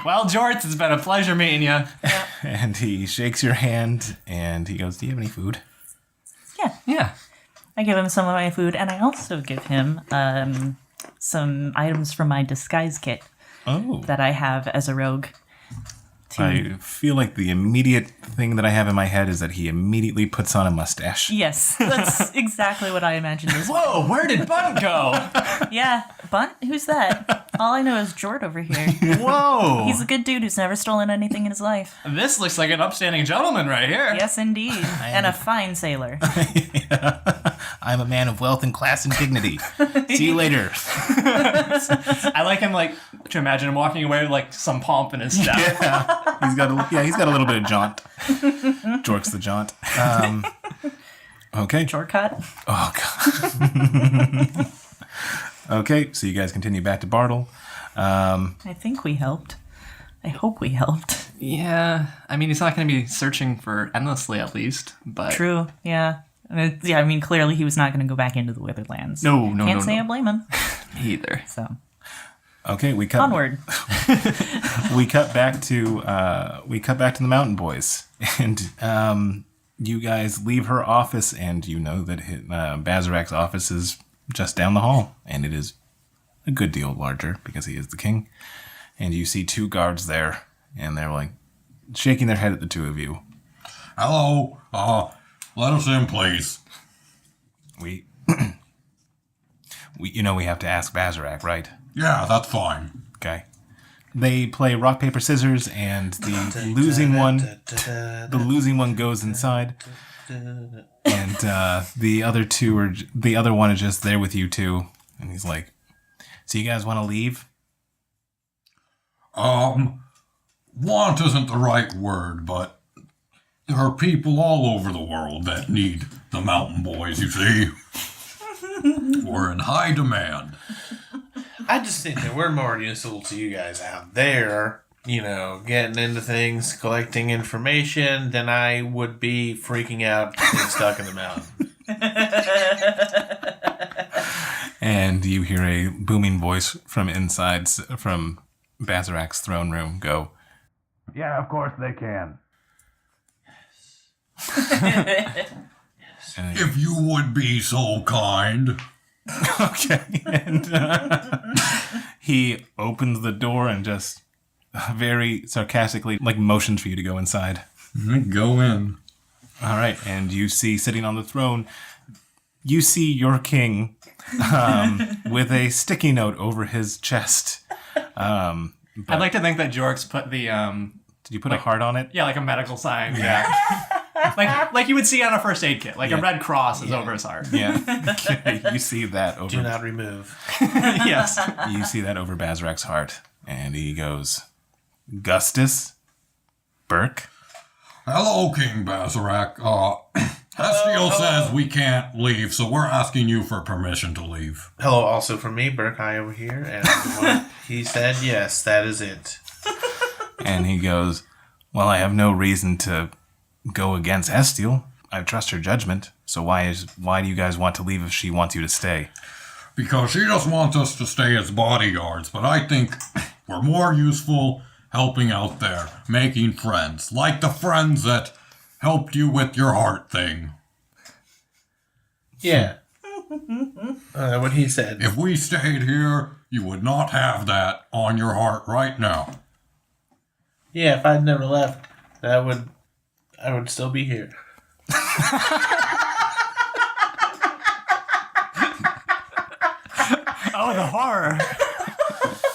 D: Well, Jorts, it's been a pleasure meeting you.
C: And he shakes your hand and he goes, do you have any food?
D: Yeah.
A: I give him some of my food, and I also give him some items from my disguise kit that I have as a rogue.
C: I feel like the immediate thing that I have in my head is that he immediately puts on a mustache.
A: Yes, that's exactly what I imagined as well.
D: Whoa, where did Bunt go?
A: Yeah, Bunt? Who's that? All I know is Jort over here.
D: Whoa.
A: He's a good dude who's never stolen anything in his life.
D: This looks like an upstanding gentleman right here.
A: Yes, indeed. And a fine sailor.
C: I'm a man of wealth and class and dignity. See you later.
D: I like him to imagine him walking away with like some pomp in his step.
C: He's got a little bit of jaunt. Jork's the jaunt. Okay.
A: Jorkcott?
C: Oh god. Okay, so you guys continue back to Bartle.
A: I think we helped. I hope we helped.
D: Yeah. I mean, he's not going to be searching for endlessly at least, but...
A: True, yeah. I mean, clearly he was not going to go back into the Withered Lands.
D: No.
A: Can't say I blame him.
D: Me either.
A: So.
C: Okay, we cut
A: Onward.
C: we cut back to the Mountain Boys, and you guys leave her office, and you know that Bazzerak's office is just down the hall, and it is a good deal larger because he is the king. And you see two guards there, and they're like shaking their head at the two of you.
H: Hello. Let us in, please.
C: We we have to ask Bazzerak, right?
H: Yeah, that's fine.
C: Okay. They play rock, paper, scissors, and the losing one goes inside. And the other one is just there with you two. And he's like, so you guys want to leave?
H: Want isn't the right word, but there are people all over the world that need the Mountain Boys, you see. We're in high demand.
B: I just think that we're more useful to you guys out there, getting into things, collecting information, than I would be freaking out being stuck in the mountain.
C: And you hear a booming voice from Bazzerak's throne room go,
H: Yeah, of course they can. If you would be so kind.
C: okay. And he opens the door and just very sarcastically motions for you to go inside.
H: Go in.
C: All right. And you see sitting on the throne, you see your king with a sticky note over his chest.
D: I'd like to think that Jork's put the...
C: Did you put a heart on it?
D: Yeah, like a medical sign. Yeah. like you would see on a first aid kit. Like a red cross is over his heart.
C: Yeah. Okay. You see that over...
B: Do not remove.
D: Yes.
C: You see that over Bazzerak's heart. And he goes, Gustus? Burke?
H: Hello, King Bazzerak. Hestille says we can't leave, so we're asking you for permission to leave.
B: Hello, also from me, Burke High over here. And he said, yes, that is it.
C: And he goes, well, I have no reason to go against Hestille. I trust her judgment. So why do you guys want to leave if she wants you to stay?
H: Because she just wants us to stay as bodyguards, but I think we're more useful helping out there, making friends, like the friends that helped you with your heart thing.
B: Yeah. What he said.
H: If we stayed here, you would not have that on your heart right now.
B: Yeah, if I'd never left, I would still be here.
D: Oh, the horror.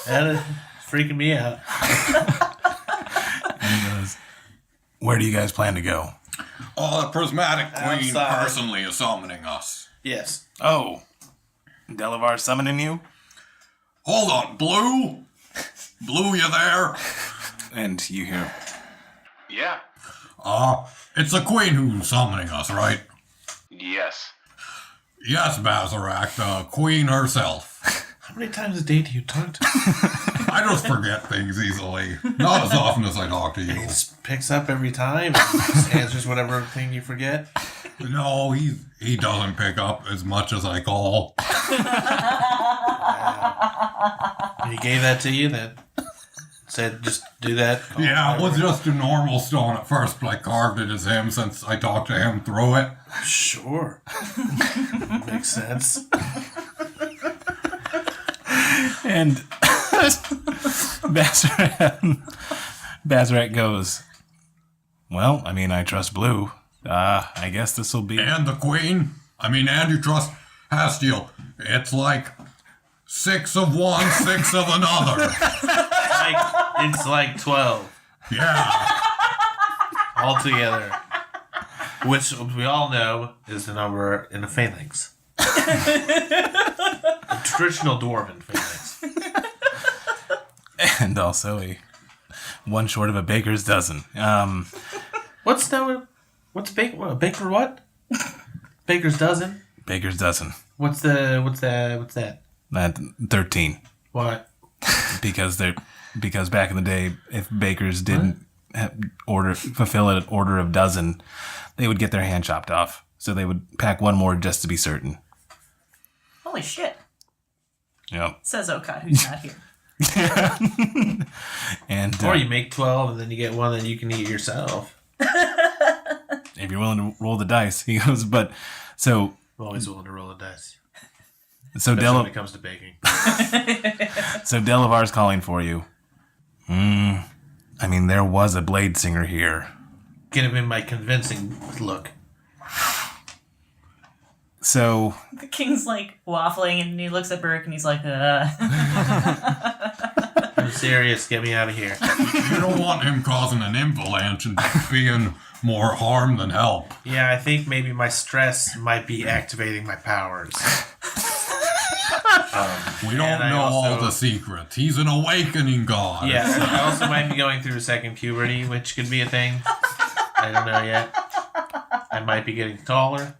B: That is freaking me out.
C: And he goes, where do you guys plan to go?
H: Oh, the prismatic queen
B: Outside.
H: personally is summoning us.
B: Yes.
C: Oh, Delavar summoning you?
H: Hold on, Blue? Blue, you there?
C: And you hear,
I: Yeah.
H: It's the queen who's summoning us, right?
I: Yes.
H: Yes, Bazzerak, the queen herself.
B: How many times a day do you talk to me?
H: I just forget things easily. Not as often as I talk to you.
B: He just picks up every time and just answers whatever thing you forget.
H: No, he doesn't pick up as much as I call.
B: He gave that to you then? Said just do that?
H: Yeah, it was just a normal stone at first, but I carved it as him since I talked to him through it.
B: Sure. Makes sense.
C: and Bazzerak goes, well, I mean, I trust Blue. I guess this will be...
H: And the queen? And you trust Hestille. It's like 6 of one, 6 of another.
B: It's like 12
H: Yeah.
B: altogether. Which we all know is the number in a phalanx. A traditional dwarven phalanx.
C: And also one short of a baker's dozen.
B: What's baker what? Baker's dozen?
C: Baker's dozen.
B: What's that?
C: That 13.
B: What?
C: Because back in the day, if bakers didn't fulfill an order of dozen, they would get their hand chopped off. So they would pack one more just to be certain.
A: Holy shit,
C: Yep.
A: says Okaat, who's not here.
C: And
B: Or you make 12 and then you get one that you can eat yourself.
C: if you're willing to roll the dice, he goes. But so
B: I'm always willing to roll the dice.
C: so
B: Especially when it comes to baking.
C: So Delavar's calling for you. There was a blade singer here.
B: Get him in my convincing look.
C: So
A: The king's like waffling and he looks at Burke and he's like,
B: I'm serious. Get me out of here.
H: You don't want him causing an avalanche and being more harm than help.
B: Yeah, I think maybe my stress might be activating my powers.
H: We don't
B: And I
H: know all
B: also-
H: the secrets. He's an awakening god.
B: Yeah, I also might be going through a second puberty, which could be a thing. I don't know yet. I might be getting taller.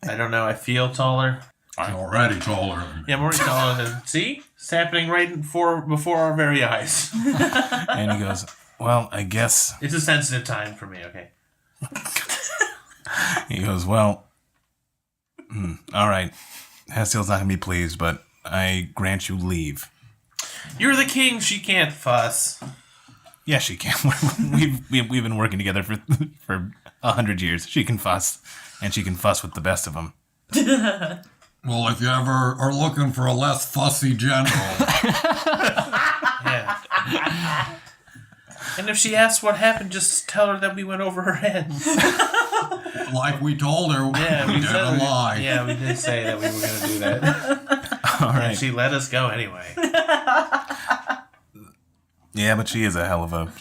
B: I don't know. I feel taller.
H: I'm already taller than
B: Yeah, I'm already taller than... See? It's happening right before our very eyes.
C: and he goes, well, I guess
B: It's a sensitive time for me, okay?
C: he goes, well, all right. Hestille's not gonna be pleased, but I grant you leave.
B: You're the king. She can't fuss.
C: Yeah, she can. We've been working together for 100 years. She can fuss, and she can fuss with the best of them.
H: Well, if you ever are looking for a less fussy general,
B: Yeah. And if she asks what happened, just tell her that we went over her head.
H: like we told her,
B: Yeah,
H: we didn't lie.
B: Yeah, we did say that we were going to do that.
C: All
B: And
C: right.
B: she let us go anyway.
C: Yeah, but she is a hell of a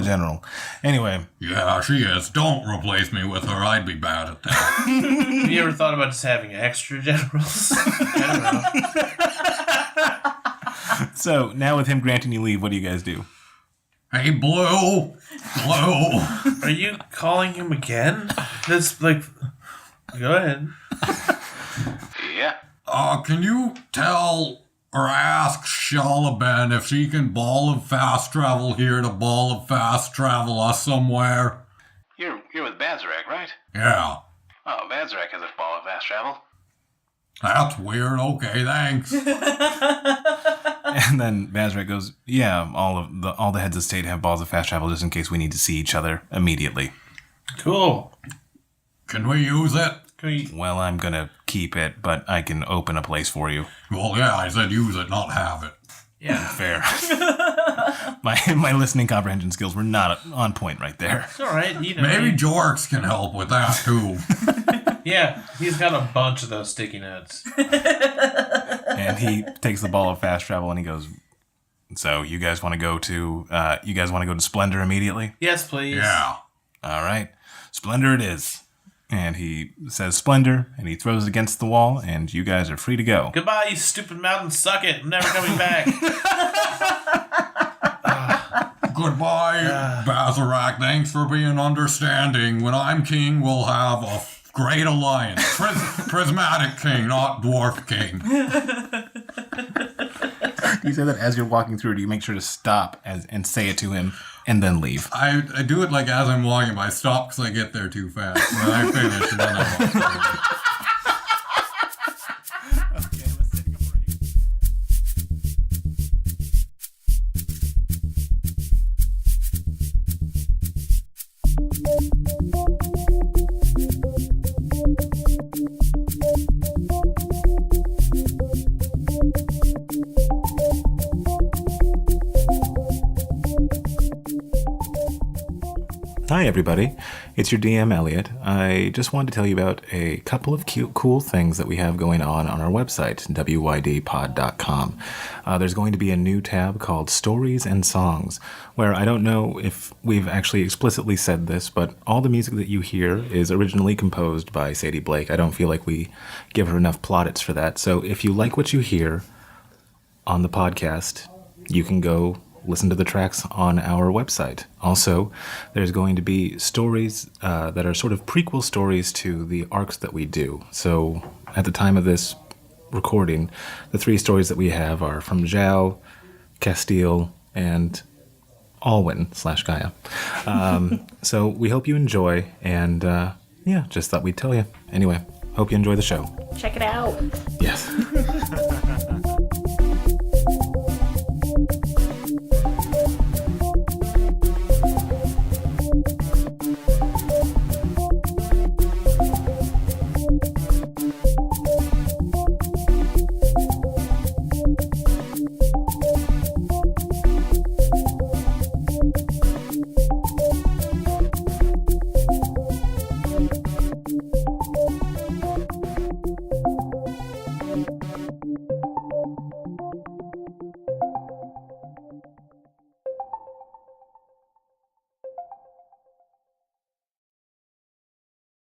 C: general. Anyway,
H: Yeah, she is. Don't replace me with her. I'd be bad at that.
B: Have you ever thought about just having extra generals? I don't know.
C: so now with him granting you leave, what do you guys do?
H: Hey, Blue. Blue.
B: Are you calling him again? That's like... Go ahead.
I: Yeah.
H: Can you tell or ask Shalaben if she can ball of fast travel here to ball of fast travel us somewhere?
I: You're with Bazzerak, right?
H: Yeah.
I: Oh, Bazzerak has a ball of fast travel.
H: That's weird. Okay, thanks.
C: And then Bazzerak goes, yeah, all the heads of state have balls of fast travel just in case we need to see each other immediately.
B: Cool.
H: Can we use it?
C: Well, I'm gonna keep it, but I can open a place for you.
H: Well, yeah, I said use it, not have it.
B: Yeah.
C: Fair. my listening comprehension skills were not on point right there.
B: It's all right. You know,
H: Maybe Jorrix can help with that, too.
B: Yeah, he's got a bunch of those sticky notes.
C: And he takes the ball of fast travel and he goes, so you guys want to go to Splendor immediately?
B: Yes, please.
H: Yeah.
C: All right. Splendor it is. And he says Splendor, and he throws it against the wall, and you guys are free to go.
B: Goodbye, you stupid mountain. Suck it. I'm never coming back.
H: Goodbye, Bazzerak. Thanks for being understanding. When I'm king, we'll have a great alliance. Prismatic king, not dwarf king.
C: You say that as you're walking through. Do you make sure to stop and say it to him and then leave?
H: I do it like as I'm walking, but I stop because I get there too fast. And then I finish, and then I walk through.
C: Okay, let's take a break. Hi, everybody. It's your DM, Elliot. I just wanted to tell you about a couple of cool things that we have going on our website, wydpod.com. There's going to be a new tab called Stories and Songs, where I don't know if we've actually explicitly said this, but all the music that you hear is originally composed by Sadie Blake. I don't feel like we give her enough plaudits for that. So if you like what you hear on the podcast, you can go listen to the tracks on our website. Also, there's going to be stories that are sort of prequel stories to the arcs that we do. So at the time of this recording, the 3 stories that we have are from Zhao, Hestille, and Alwyn/Gaya. So we hope you enjoy, and just thought we'd tell you. Anyway, hope you enjoy the show.
J: Check it out.
C: Yes.